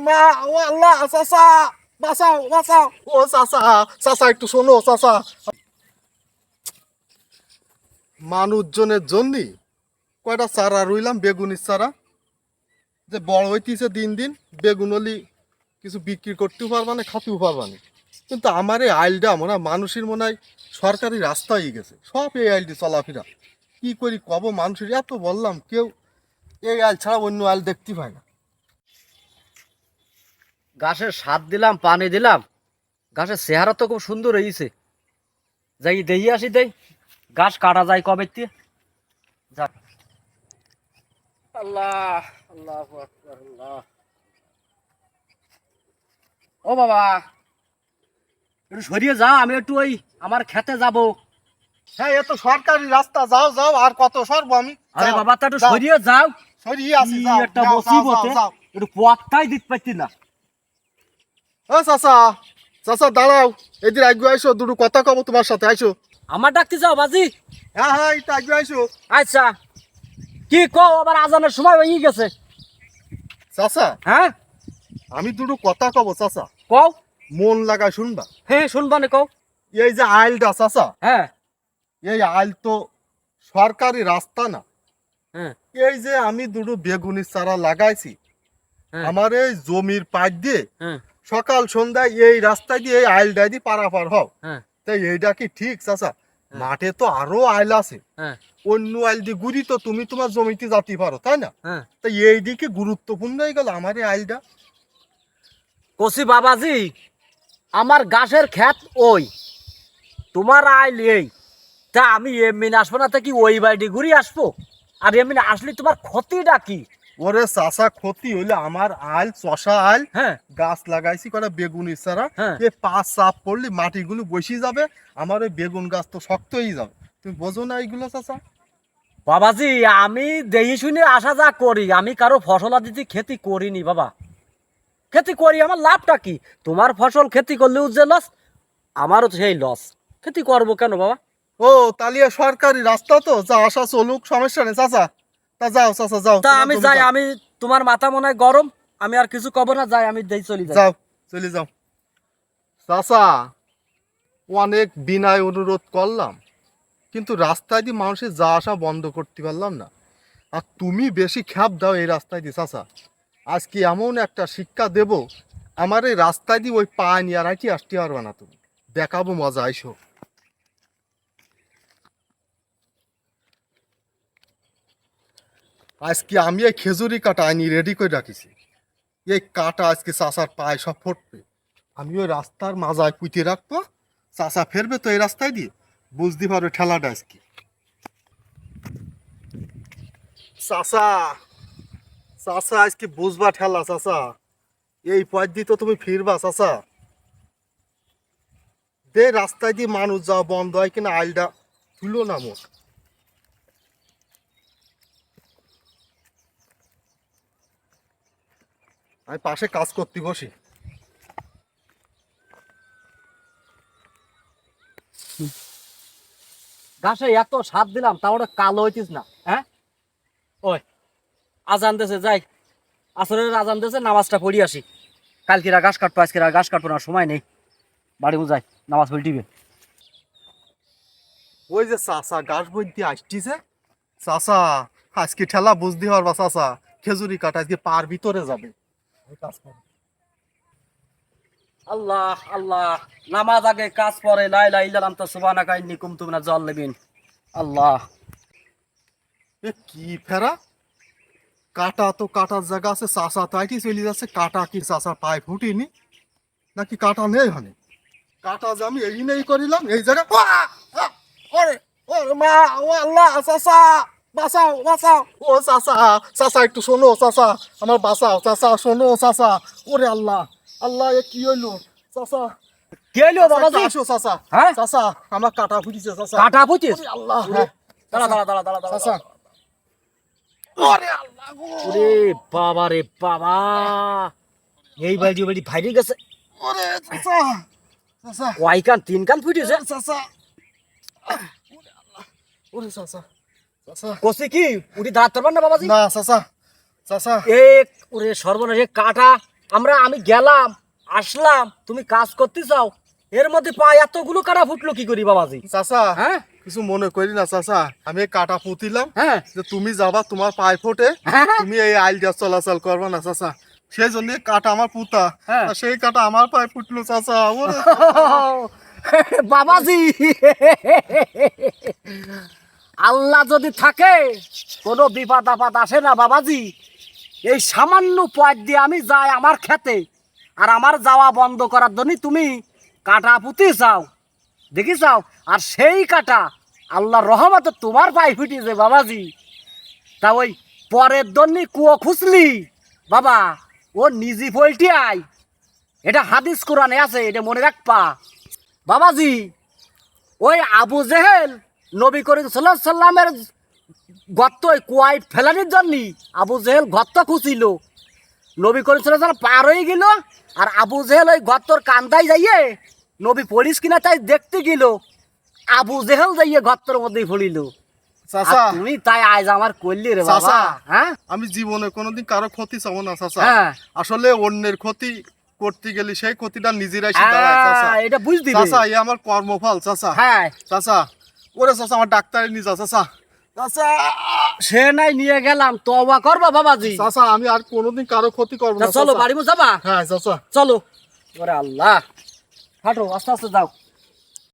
মা, ও আল্লাহ, চাচা বাঁচাও বাঁচাও, ও চাচা, চাচা একটু শোনো চাচা। মানুষজনের জন্য কয়টা চারা রইলাম, বেগুনের চারা, যে বড় হইতেছে দিন দিন, বেগুন হলি কিছু বিক্রি করতেও পারবা না, খাতেও পারবা না। কিন্তু আমার এই আইলটা মনে হয় মানুষের মনে হয় সরকারি রাস্তা হয়ে গেছে, সব এই আইলটি চলাফেরা। কি করি কব, মানুষের এত বললাম, কেউ এই আইল ছাড়া অন্য আইল দেখতে পায় না। গাছের সার দিলাম, পানি দিলাম, গাছের চেহারা তো খুব সুন্দর হয়েছে। যাই দেখি আসি, দেই গাছ কাটা যায় কবে দিয়ে। যাক, আল্লাহ আল্লাহ আকবার, আল্লাহ। ও বাবা, একটু সরিয়ে যা, আমি একটু ওই আমার খেতে যাব। হ্যাঁ, এ তো সরকারি রাস্তা, যাও যাও, আর কত সরবো আমি। আরে যাও, বাবা, তা একটু যাও, সরিয়ে যাও। সরিয়ে আসি, কি যাও একটা যাও যাও যাও মুসিবতে যাও। একটু পথটাই দিতে পারছি না। ও চাচা, চাচা দাঁড়াও, এদিকে আগে আইসো, দুটো কথা কব তোমার সাথে, আইসো। আমার ডাকতে যাও বাজি? হ্যাঁ হ্যাঁ, এটা আগে আইসো। আচ্ছা, কি কও, আবার আজানের সময় হয়ে গেছে। চাচা, হ্যাঁ, আমি দুটো কথা কব চাচা, কও। মন লাগায় শুনবা। হ্যাঁ, শুনবানে কও। এই যে আইলটা চাচা, হ্যাঁ এই আইল তো সরকারি রাস্তা না। হ্যাঁ এই যে আমি দুটো বেগুনের চারা লাগাইছি, হ্যাঁ আমার এই জমির পাশ দিয়ে হ্যাঁ সকাল সন্ধ্যায় এই রাস্তায় দিয়ে এই আইলটা দিয়ে পারাপার হও। হ্যাঁ তাই এইটা কি ঠিক চাচা? মাঠে তো আরো আইল আছে, হ্যাঁ অন্য আইল দিয়ে ঘুরি তো তুমি তোমার জমিতে যেতে পারো, তাই না? হ্যাঁ। তাই এই দিকে গুরুত্বপূর্ণ হয়ে গেল আমার এই আইলটা। কসি বাবাজি, আমার গাছের ক্ষেত ওই, তোমার আইল এই, তা আমি এমনি আসবো না, তা কি ওই বাড়ি ঘুরে আসবো? আর এমনি আসলে তোমার ক্ষতিটা কি? ওরে চাচা, ক্ষতি হইলে আমার আইল চষা আইল, হ্যাঁ গাছ লাগাইছি কটা বেগুনের চারা, হ্যাঁ। এ পাঁচ চাপ পড়লে মাটিগুলো বসে যাবে, আমার ওই বেগুন গাছ তো শক্ত হয়ে যাবে। তুমি বোঝো না এইগুলো চাচা? বাবাজি, আমি দেখে শুনে আসা যা করি, আমি কারো ফসল আদিতে খেতি করিনি বাবা। খেতি করি, আমার লাভটা কি? তোমার ফসল খেতি করলেও যে লস, আমারও তো সেই লস। খেতি করবো কেন বাবা? ও, তাহলে সরকারি রাস্তা তো, যা আসা চলুক, সমস্যা নেই চাচা। তা যাও চাচা, যাও, তা তোমার আমি জমি যাই, যাও। আমি তোমার মাথা মনে হয় গরম, আমি আর কিছু কব না, যাই আমি দেই, চলি যাই। যাও, চলে যাও চাচা। অনেক বিনয় অনুরোধ করলাম, কিন্তু রাস্তায় দিয়ে মানুষের যা আসা বন্ধ করতে পারলাম না। আর তুমি বেশি খ্যাপ দাও এই রাস্তায় দিয়ে চাচা। আজকে এমন একটা শিক্ষা দেব, আমার এই রাস্তায় দিয়ে ওই পা নিয়ে আর কি আসতে পারবে না তুমি। দেখাবো মজা, আইসো। আজকে আমি এই খেজুরি কাটা আনি রেডি করে রাখিছি, এই কাটা আজকে চাচার পায়ে সব ফুটবে। আমি ওই রাস্তার মাজায় পুঁতে রাখবো, চাচা ফেরবে তো এই রাস্তায় দিয়ে, বুঝতে পারবে ঠেলাটা আজকে। চাচা, চাচা আজকে বুঝবা ঠেলা চাচা, এই পথ দিয়ে তো তুমি ফিরবা চাচা। দে রাস্তায় দিয়ে মানুষ যাওয়া বন্ধ হয় কিনা, আইলটা তুলো না মোট। আমি পাশে কাজ করতে বসি। গাছে এত সাত দিলাম, তা ওটা কালো হইতিস না। হ্যাঁ, ওই আজান দেছে, যাই আসরের আজান দেছে, নামাজটা পড়ি আসি। কালকেরা ঘাস কাটবো, আজকের আর ঘাস কাটবো না, সময় নেই। বাড়ি যাই, নামাজ পড়ি টিবে। ওই যে চাচা গাছ বই দিয়ে আসতিছে, চাচা আজকে ঠেলা বুঝতে পারবা চাচা, খেজুরি কাটা আজকে পার ভিতরে যাবে। ওই কাজ করো। আল্লাহ আল্লাহ, নামাজ আগে কাজ পরে, লা ইলাহা ইল্লাল্লাহ আনতা সুবহানাকা ইন্নী কুনতু মিনাজ জালিমিন। আল্লাহ। এ কি ফেরা, কাটা তো কাটার জায়গা আছে, চাচা তাইটি চলে যাচ্ছে, কাটা কি চাচা পায়ে ফুটিনি নাকি কাটা নেই? মানে কাটা যে আমি এই নেই করিলাম এই জায়গা। ওরে, ওরে মা, ও আল্লাহ, চাচা বাঁচাও বাঁচাও, ও চাচা, চাচা একটু শোনো চাচা, আমার বাঁচাও চাচা, শোনো চাচা। ওরে আল্লাহ, আল্লাহ এ কি হইলো চাচা? কে এলো চাচা, একটু বাবাজি? আসো চাচা। হ্যাঁ, চাচা, আমার কাটা ফুটিছে চাচা। কাটা পুচিস? ওরে আল্লাহ, হ্যাঁ দাঁড়া দাঁড়া দাঁড়া দাঁড়া দাঁড়া চাচা। দাঁড়া। ওরে আল্লাহ গো। ওরে বাবা রে বাবা, এই বাড়ি বাড়ি ভাইরে গেছে। ওরে চাচা, চাচা, কয় কান, তিন কান ফুটেছে? ওরে চাচা, ওরে আল্লাহ, ওরে চাচা, চাচা। কষে কি উঠি দাঁড়াতে পারবেন না বাবাজি? না চাচা, চাচা। এক ওরে সর্বনাশে কাটা, আমি গেলাম আসলাম, তুমি কাজ করতে চাও, এর মধ্যে পা এতগুলো কাটা ফুটলো কি করি বাবাজি? চাচা হ্যাঁ কিছু মনে করি না চাচা, আমি এই কাটা পুঁতিলাম হ্যাঁ যে তুমি যাবা তোমার পায়ে ফোটে, হ্যাঁ তুমি এই আইল দিয়ে চলাচল করবা না চাচা, সেই জন্য কাটা আমার পুঁতা, হ্যাঁ। আর সেই কাটা আমার পায়ে ফুটলো চাচা। ওরে বাবাজি, আল্লাহ যদি থাকে কোনো বিপদ আপদ আসে না বাবাজি। এই সামান্য পথ দিয়ে আমি যাই আমার খেতে, আর আমার যাওয়া বন্ধ করার জন্য তুমি কাটা পুঁতি চাও, দেখি চাও, আর সেই কাটা আল্লাহর রহমতে তোমার পায়ে ফুটিয়েছে বাবাজি। তা ওই পরের জন্য কুয়ো খুঁজলি বাবা, ও নিজে ফলটি আয়, এটা হাদিস কোরআনে আছে, এটা মনে রাখবা বাবাজি। ওই আবু জেহেল নবী করিম সাল্লাল্লাহু আলাইহি সাল্লামের গর্ত কুয়ায় ফেলানির জন্য আবু জেহেল গর্ত খুঁচিল, নবী করিম সাল্লাল্লাহু আলাইহি সাল্লাম পার হয়ে গেল, আর আবু জেহেল ওই গর্তর কান্দায় যাইয়ে নবী পড়িস কিনা তাই দেখতে গেল, আবু জেহেল যাইয়ে গর্তর মধ্যেই ফলিল। চাচা তুমি তাই আজ আমার করলি রে বাবা। চাচা, হ্যাঁ আমি জীবনে কোনোদিন কারো ক্ষতি চাবো না চাচা, হ্যাঁ আসলে অন্যের ক্ষতি করতে গেলে সেই ক্ষতিটা নিজেরাই দাঁড়ায় চাচা। এটা বুঝলি চাচা এ আমার কর্মফল চাচা। হ্যাঁ চাচা ওরে চাচা আমার ডাক্তারে নিয়ে যা চাচা। চাচা সে নাই নিয়ে গেলাম, তওবা করবা বাবাজি। চাচা আমি আর কোনোদিন কারো ক্ষতি করবো তা না চলো চাচা। বাড়ি যাবা, হ্যাঁ চাচা। চলো। ওরে আল্লাহ, হাঁটো আস্তে আস্তে যাও।